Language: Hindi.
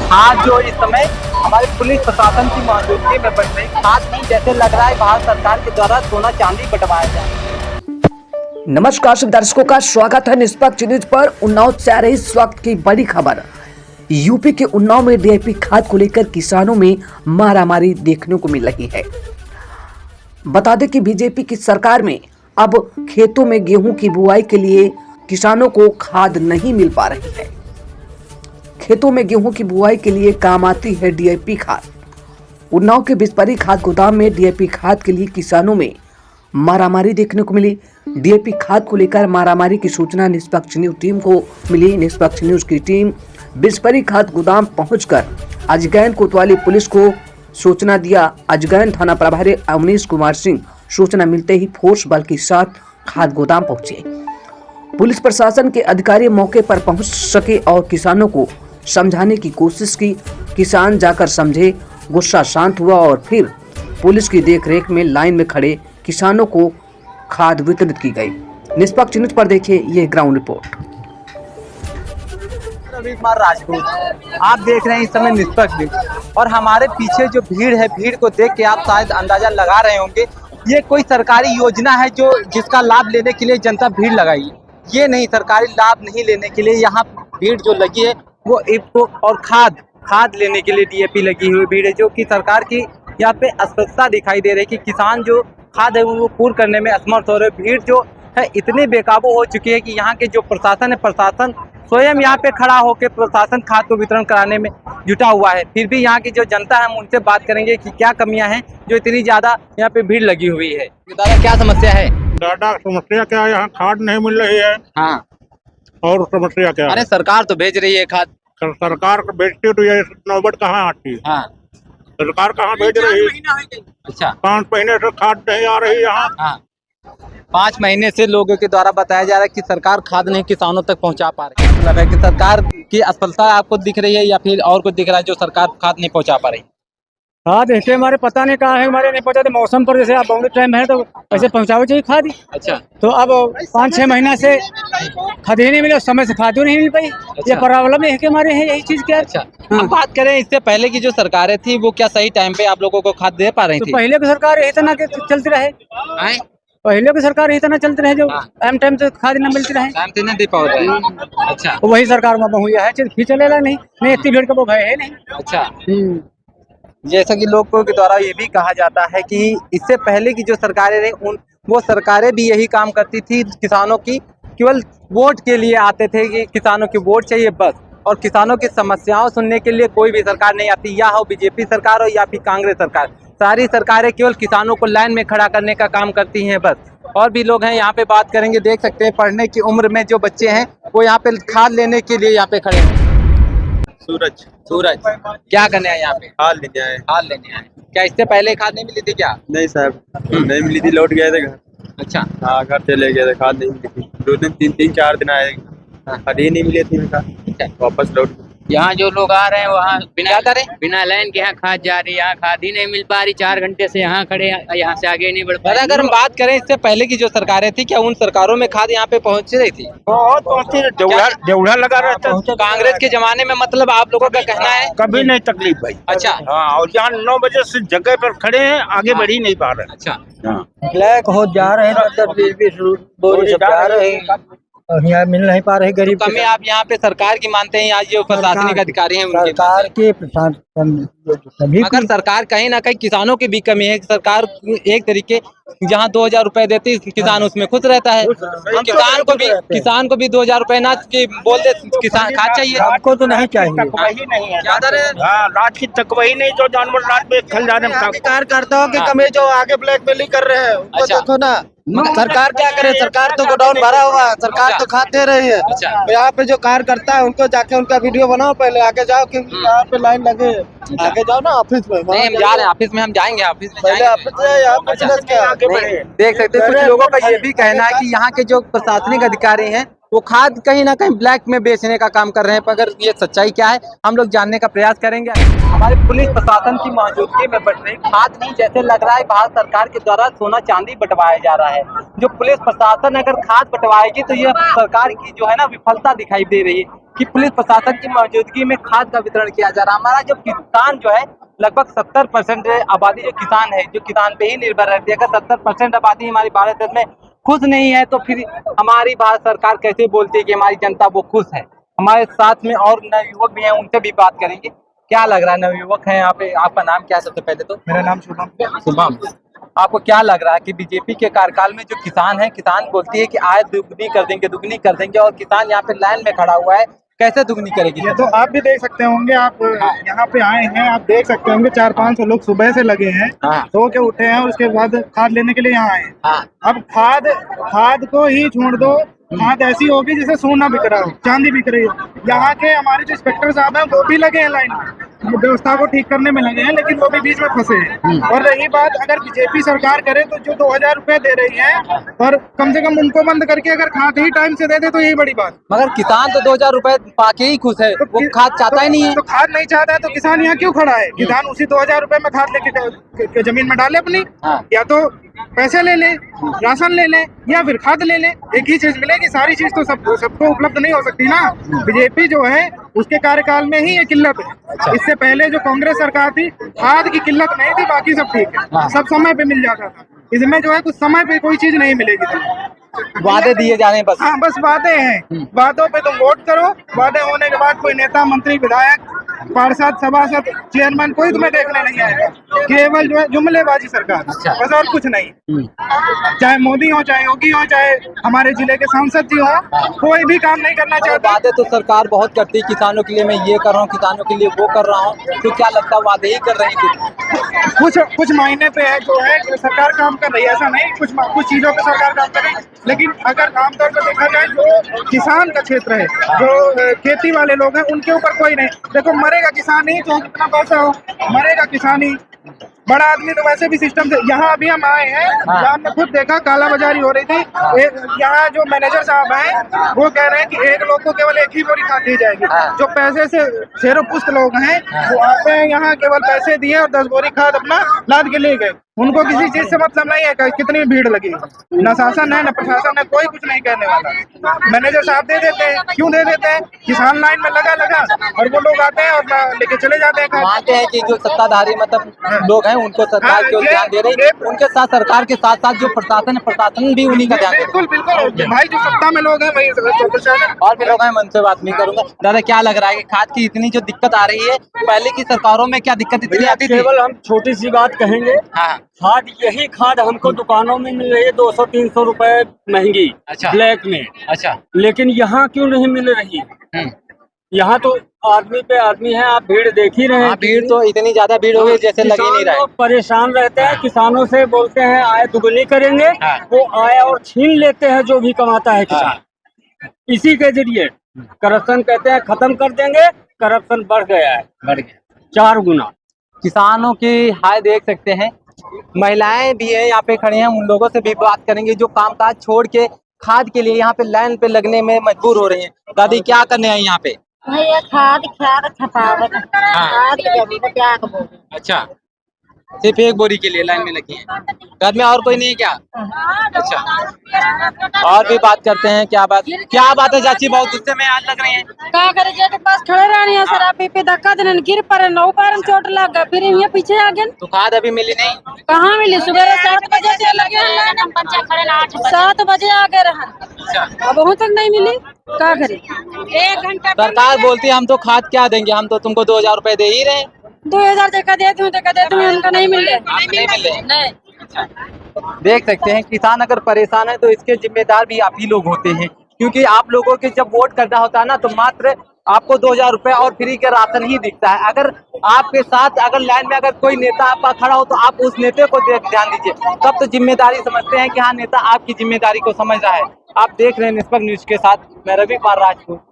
खाद जो इस समय हमारे पुलिस प्रशासन की मौजूदगी में बन रही खाद नहीं, जैसे लग रहा है भारत सरकार के द्वारा सोना चांदी बंटवाया जाए। नमस्कार सब दर्शकों का स्वागत है निष्पक्ष न्यूज पर। उन्नाव से आ रही इस वक्त की बड़ी खबर। यूपी के उन्नाव में डीएपी खाद को लेकर किसानों में मारामारी देखने को मिल रही है। बता दें कि बीजेपी की सरकार में अब खेतों में गेहूं की बुआई के लिए किसानों को खाद नहीं मिल पा रही है। खेतों में गेहूं की बुआई के लिए काम आती है डीएपी खाद। उन्नाव के बिस्परी खाद गोदाम में डीएपी खाद के लिए किसानों में मारामारी देखने को मिली। डीएपी खाद को लेकर मारामारी की सूचना निष्पक्ष न्यूज टीम को मिली। निष्पक्ष न्यूज की टीम बिस्परी खाद गोदाम पहुंचकर अजगैन कोतवाली पुलिस को सूचना दिया। अजगैन थाना प्रभारी अवनीश कुमार सिंह सूचना मिलते ही फोर्स बल के साथ खाद गोदाम पहुंचे। पुलिस प्रशासन के अधिकारी मौके पर पहुंच सके और किसानों को समझाने की कोशिश की। किसान जाकर समझे, गुस्सा शांत हुआ और फिर पुलिस की देखरेख में लाइन में खड़े किसानों को खाद वितरित की गई। निष्पक्ष न्यूज पर देखिए ये ग्राउंड रिपोर्ट। रवि कुमार राजपूत आप देख रहे हैं इस समय निष्पक्ष न्यूज, और हमारे पीछे जो भीड़ है, भीड़ को देख के आप शायद अंदाजा लगा रहे होंगे ये कोई सरकारी योजना है जो जिसका लाभ लेने के लिए जनता भीड़ लगाई। ये नहीं, सरकारी लाभ नहीं लेने के लिए यहाँ भीड़ जो लगी है वो इफ्को और खाद लेने के लिए डीएपी लगी हुई भीड़ है, जो कि सरकार की यहाँ पे अस्पष्टता दिखाई दे रही है कि किसान जो खाद है वो पूर्ण करने में असमर्थ हो रहे। भीड़ जो है इतनी बेकाबू हो चुकी है कि यहाँ के जो प्रशासन है, प्रशासन स्वयं यहाँ पे खड़ा होकर प्रशासन खाद को वितरण कराने में जुटा हुआ है। फिर भी यहाँ की जो जनता है हम उनसे बात करेंगे कि क्या कमियां हैं जो इतनी ज्यादा यहाँ पे भीड़ लगी हुई है। दादा क्या समस्या है? दादा समस्या क्या है, यहाँ खाद नहीं मिल रही है। हाँ, और समस्या क्या है? अरे सरकार तो भेज रही है खाद। सरकार भेजती तो ये नौबत कहाँ आती है? हाँ, सरकार कहाँ भेज रही है? अच्छा 5 महीने से खाद नहीं आ रही यहाँ। हाँ, 5 महीने से लोगों के द्वारा बताया जा रहा है कि सरकार खाद नहीं किसानों तक पहुंचा पा रही है। मतलब है कि सरकार की असफलता आपको दिख रही है या फिर और कुछ दिख रहा है जो सरकार खाद नहीं पहुंचा पा रही? खाद ऐसे हमारे पता नहीं कहाँ है, हमारे नहीं पता। तो मौसम पर जैसे आप बाउंड्री टाइम है तो ऐसे पहुँचाओ चाहिए खाद। अच्छा, तो अब 5-6 महीना से खाद ही नहीं मिला, समय से खाद ही नहीं मिल पाई। ये प्रॉब्लम है कि हमारे है यही चीज क्या। अच्छा हम बात करें इससे पहले की जो सरकारें थी वो क्या सही टाइम पे आप लोगों को खाद दे पा रही तो थी? पहले की सरकार यही तरह के चलती रहे, आए? पहले की सरकार यही तरह चलती रहे जो टाइम से खाद न मिलती रहे। टाइम से नहीं दे पा रहे। अच्छा, तो वही सरकार में बहु है, फिर चलेगा नहीं इतनी भीड़ का वो भय है नहीं। अच्छा, जैसा कि लोगों के द्वारा ये भी कहा जाता है कि इससे पहले की जो सरकारें रही वो सरकारें भी यही काम करती थी, किसानों की केवल वोट के लिए आते थे कि किसानों की वोट चाहिए बस, और किसानों की समस्याओं सुनने के लिए कोई भी सरकार नहीं आती, या हो बीजेपी सरकार हो या फिर कांग्रेस सरकार। सारी सरकारें केवल किसानों को लाइन में खड़ा करने का काम करती हैं बस। और भी लोग हैं यहाँ पे, बात करेंगे। देख सकते हैं पढ़ने की उम्र में जो बच्चे हैं वो यहाँ पे खाद लेने के लिए यहाँ पे खड़े हैं। सूरज क्या करने आए यहाँ पे? हाल लेके आए। खाद लेने आए। क्या इससे पहले खाद नहीं मिली थी क्या? नहीं साहब, नहीं मिली थी, लौट गए थे घर। अच्छा, हाँ, घर चले गए थे, खाद नहीं मिली थी। 2 दिन 3-4 दिन आए, खाद ही नहीं मिली थी, वापस लौट गए। यहाँ जो लोग आ रहे हैं वहाँ क्या करें? बिना लाइन के यहाँ खाद जा रही है, यहाँ खाद ही नहीं मिल पा रही। 4 घंटे से यहाँ खड़े, यहाँ से आगे नहीं बढ़ पा रहे। अगर हम बात करें इससे पहले की जो सरकारें थी, क्या उन सरकारों में खाद यहाँ पे पहुँच रही थी? बहुत पहुँची, देवड़ा लगा रहता है। कांग्रेस के जमाने में मतलब आप लोगों का कहना है? कभी नहीं तकलीफ भाई। अच्छा, हाँ, और यहाँ 9 बजे से जगह पर खड़े हैं, आगे बढ़ ही नहीं पा रहे। अच्छा, ब्लैक हो जा रहे हैं, मतलब 20-20 बोरी सब जा रहे हैं और यहाँ मिल नहीं पा रहे गरीब। कमी आप यहाँ पे सरकार की मानते हैं या जो प्रशासनिक अधिकारी हैं उनकी? सरकार के सभी मगर सरकार कहीं ना कहीं किसानों की भी कमी है। सरकार एक तरीके जहाँ 2000 रुपए देती है किसान उसमें खुश रहता है। किसान को भी 2000 रुपए ना कि बोल दे किसान खाद चाहिए। आपको तो नहीं चाहिए। वही नहीं है, क्या दर है? हाँ, रात की तकवही नहीं, जो जानवर रात में खल जाने में कार्यकर्ताओं की कमी जो आगे ब्लैकमेलिंग कर रहे हैं उनको अच्छा। देखो ना। सरकार क्या करे, सरकार तो गोडाउन भरा हुआ है, सरकार तो खाद दे रही है। अच्छा। यहाँ पे जो कार्यकर्ता है उनको जाके उनका वीडियो बनाओ, पहले आगे जाओ क्योंकि यहाँ पे लाइन लगे। आगे जाओ ना ऑफिस में। नहीं, हम जा रहे हैं ऑफिस में, हम जाएंगे ऑफिस में पहले जाएंगे। ऑफिस है, यहाँ पे बिजनेस क्या है? नहीं, देख सकते हैं कुछ लोगों का ये भी कहना है कि यहाँ के जो प्रशासनिक अधिकारी हैं वो खाद कहीं ना कहीं ब्लैक में बेचने का काम कर रहे हैं। अगर ये सच्चाई क्या है हम लोग जानने का प्रयास करेंगे। हमारे पुलिस प्रशासन की मौजूदगी में बट रही खाद नहीं, जैसे लग रहा है भारत सरकार के द्वारा सोना चांदी बंटवाया जा रहा है। जो पुलिस प्रशासन अगर खाद बंटवाएगी तो ये सरकार की जो है ना विफलता दिखाई दे रही है। कि पुलिस प्रशासन की मौजूदगी में खाद का वितरण किया जा रहा है। हमारा जो किसान जो है लगभग 70% आबादी जो किसान है, जो किसान पे ही निर्भर रहती है। अगर 70% आबादी हमारी भारत देश में खुश नहीं है तो फिर हमारी भारत सरकार कैसे बोलती है कि हमारी जनता वो खुश है। हमारे साथ में और नवयुवक भी हैं, उनसे भी बात करेंगे। क्या लग रहा है, नवयुवक है यहाँ पे, आपका नाम क्या है सबसे पहले तो? मेरा नाम शुभम। शुभम, आपको क्या लग रहा है कि बीजेपी के कार्यकाल में जो किसान है, किसान बोलती है कि आय दुगनी कर देंगे और किसान यहाँ पे लाइन में खड़ा हुआ है, कैसे दुगनी करेगी? ये तो आप भी देख सकते होंगे, आप यहाँ पे आए हैं, आप देख सकते होंगे 400-500 लोग सुबह से लगे हैं, सो के उठे हैं, उसके बाद खाद लेने के लिए यहाँ आए हैं। अब खाद को ही छोड़ दो, खाद ऐसी होगी जैसे सोना बिक रहा हो, चांदी बिक रही हो। यहाँ के हमारे जो इंस्पेक्टर साहब हैं वो भी लगे हैं लाइन में, व्यवस्था को ठीक करने में लगे हैं, लेकिन वो भी बीच में फंसे हैं। और रही बात अगर बीजेपी सरकार करे तो जो 2000 रुपए दे रही है, और कम से कम उनको बंद करके अगर खाद ही टाइम से दे दे तो यही बड़ी बात। मगर किसान तो 2000 रुपए पाके ही खुश है, वो खाद चाहता ही नहीं है। तो खाद नहीं चाहता है तो किसान यहाँ क्यों खड़ा है? किसान उसी 2000 रुपए में खाद लेके जमीन में डाले अपनी, या तो पैसे ले ले, राशन ले ले, या फिर खाद ले ले, एक ही चीज मिलेगी। सारी चीज तो सबको उपलब्ध नहीं हो सकती ना। बीजेपी जो है उसके कार्यकाल में ही ये किल्लत है। इससे पहले जो कांग्रेस सरकार थी, खाद की किल्लत नहीं थी, बाकी सब ठीक है, सब समय पे मिल जाता था। इसमें जो है कुछ समय पे कोई चीज नहीं मिलेगी। वादे दिए जा रहे हैं बस। हाँ, बस वादे हैं, वादों पे तुम वोट करो, वादे होने के बाद कोई नेता, मंत्री, विधायक, पार्षद, सभासद, चेयरमैन कोई तुम्हें देखने नहीं आएगा। केवल जो है जुमलेबाजी सरकार, बस और कुछ नहीं। चाहे मोदी हो, चाहे योगी हो, चाहे हमारे जिले के सांसद जी हो, कोई भी काम नहीं करना चाहता। वादे तो सरकार बहुत करती है, किसानों के लिए मैं ये कर रहा हूँ, किसानों के लिए वो कर रहा हूँ, तो क्या लगता है वादे ही कर रही थी? कुछ महीने पे है जो है सरकार काम कर रही है, ऐसा नहीं, कुछ चीजों पे सरकार काम कर रही है। लेकिन अगर आमतौर पर देखा जाए, जो किसान का क्षेत्र है, जो खेती वाले लोग हैं, उनके ऊपर कोई नहीं। देखो, मरेगा किसान ही तो कितना पैसा हो, मरेगा किसान ही। बड़ा आदमी तो वैसे भी सिस्टम से, यहाँ अभी हम आए हैं, यहाँ हमने खुद देखा काला बाजारी हो रही थी। यहाँ जो मैनेजर साहब हैं वो कह रहे हैं कि एक लोग को केवल एक ही बोरी खाद दी जाएगी। जो पैसे से शेरो पुस्त लोग हैं वो आते हैं यहाँ, केवल पैसे दिए और 10 बोरी खाद अपना लाद के ले गए। उनको किसी चीज से मतलब नहीं है कितनी भीड़ लगी। न शासन है, न प्रशासन है, कोई कुछ नहीं कहने वाला। मैनेजर साहब दे देते हैं, क्यों दे देते हैं? किसान लाइन में लगा और वो लोग आते हैं और लेके चले जाते हैं। मानते हैं कि जो सत्ताधारी मतलब लोग हैं उनको सरकार की ओर ध्यान दे रही है, उनके साथ सरकार के साथ साथ जो प्रशासन है, प्रशासन भी उन्हीं का ध्यान दे रहा है। बिल्कुल भाई, जो सत्ता में लोग हैं वही प्रशासन। और भी लोग हैं, मैं उनसे बात नहीं करूंगा। दादा, क्या लग रहा है कि खाद की इतनी जो दिक्कत आ रही है, पहले की सरकारों में क्या दिक्कत इतनी आती थी? केवल हम छोटी सी बात कहेंगे, खाद यही खाद हमको दुकानों में मिल रही है 200-300 रुपए महंगी, ब्लैक में। लेकिन यहाँ क्यों नहीं मिल रही? यहाँ तो आदमी पे आदमी है, आप भीड़ देख ही रहे हैं। भीड़ तो इतनी ज्यादा भीड़ हो गई जैसे लग ही नहीं रहा है। परेशान रहते हैं, किसानों से बोलते हैं आय दुगनी करेंगे, वो आय और छीन लेते हैं जो भी कमाता है किसान। इसी के जरिए करप्शन कहते हैं खत्म कर देंगे, करप्शन बढ़ गया है, 4 गुना। किसानों की हाय देख सकते हैं, महिलाएं भी है यहाँ पे खड़ी हैं, उन लोगों से भी बात करेंगे जो कामकाज छोड़ के खाद के लिए यहाँ पे लाइन पे लगने में मजबूर हो रही हैं। दादी, क्या करने आई यहाँ पे? भैया खाद छपावे खाद जमीन क्या कबो। अच्छा, सिर्फ एक बोरी के लिए लाइन में लगी है, घर में और कोई नहीं है क्या? अच्छा, और भी बात करते हैं। क्या बात है चाची, बहुत गुस्से में आज लग रही हैं। का करे जे पास खड़े रहनी है, शराब पी धक्का देने गिर पड़े, 9 पैर में चोट लग गया, फिर ये पीछे आ गए। तो खाद अभी मिली नहीं? कहाँ मिली? सुबह 7 बजे से लगे हैं, 7 बजे आ गए रहा, अब वहाँ तक नहीं मिली। क्या करे? 1 घंटा सरकार बोलती है हम तो खाद क्या देंगे, हम तो तुमको 2000 रुपए दे ही रहे हैं। 2000 देकर देती हूँ, उनका नहीं मिल रहे। नहीं। देख सकते हैं, किसान अगर परेशान है तो इसके जिम्मेदार भी आप ही लोग होते हैं, क्योंकि आप लोगों के जब वोट करना होता है ना, तो मात्र आपको 2000 रुपए और फ्री के राशन ही दिखता है। अगर आपके साथ अगर लाइन में अगर कोई नेता आपका खड़ा हो तो आप उस नेता को ध्यान दीजिए, तब तो जिम्मेदारी समझते हैं कि हाँ, नेता आपकी जिम्मेदारी को समझ रहा है। आप देख रहे हैं निष्पक्ष न्यूज के साथ मैं रवि कुमार राजपूत।